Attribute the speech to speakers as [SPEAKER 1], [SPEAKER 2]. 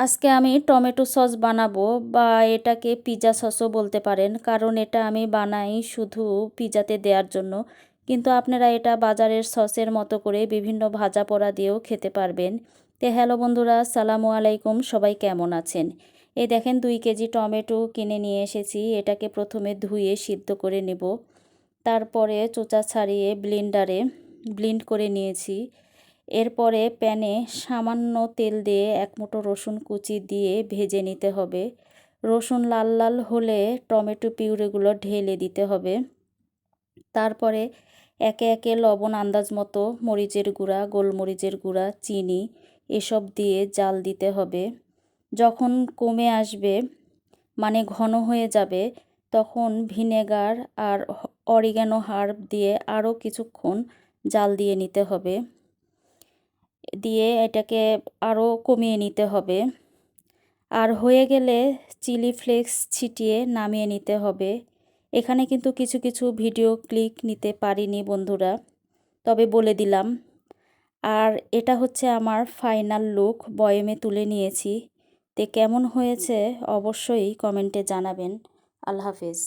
[SPEAKER 1] আজকে আমি tomato sauce বানাবো, বা এটাকে পিৎজা সসও বলতে পারেন, কারণ এটা আমি বানাই শুধু পিৎজাতে দেওয়ার জন্য। কিন্তু আপনারা এটা বাজারের সসের মতো করে বিভিন্ন ভাজা পোড়া দিয়েও খেতে পারবেন। তো হ্যালো বন্ধুরা, আসসালামু আলাইকুম, সবাই কেমন আছেন? এই দেখেন 2 কেজি টমেটো কিনে নিয়ে এসেছি। এটাকে প্রথমে ধুয়ে সিদ্ধ করে নেব, তারপরে চোচা ছাড়িয়ে ব্লেন্ডারে ব্লেন্ড করে নিয়েছি। এরপরে প্যানে সামান্য তেল দিয়ে 1 মুঠো রসুন কুচি দিয়ে ভেজে নিতে হবে। রসুন লাল লাল হলে টমেটো পিউরিগুলো ঢেলে দিতে হবে। তারপরে একে একে লবণ আন্দাজ মতো, মরিচের গুঁড়া, গোলমরিচের গুঁড়া, চিনি এসব দিয়ে জাল দিতে হবে। যখন কমে আসবে, মানে ঘন হয়ে যাবে, তখন ভিনেগার আর অরিগ্যানো হার্ব দিয়ে আরও কিছুক্ষণ জাল দিয়ে নিতে হবে। দিয়ে এটাকে আরও কমিয়ে নিতে হবে। আর হয়ে গেলে চিলি ফ্লেক্স ছিটিয়ে নামিয়ে নিতে হবে। এখানে কিন্তু কিছু কিছু ভিডিও ক্লিক নিতে পারিনি বন্ধুরা, তবে বলে দিলাম। আর এটা হচ্ছে আমার ফাইনাল লুক, বয়েমে তুলে নিয়েছি। তে কেমন হয়েছে অবশ্যই কমেন্টে জানাবেন। আল্লাহ হাফেজ।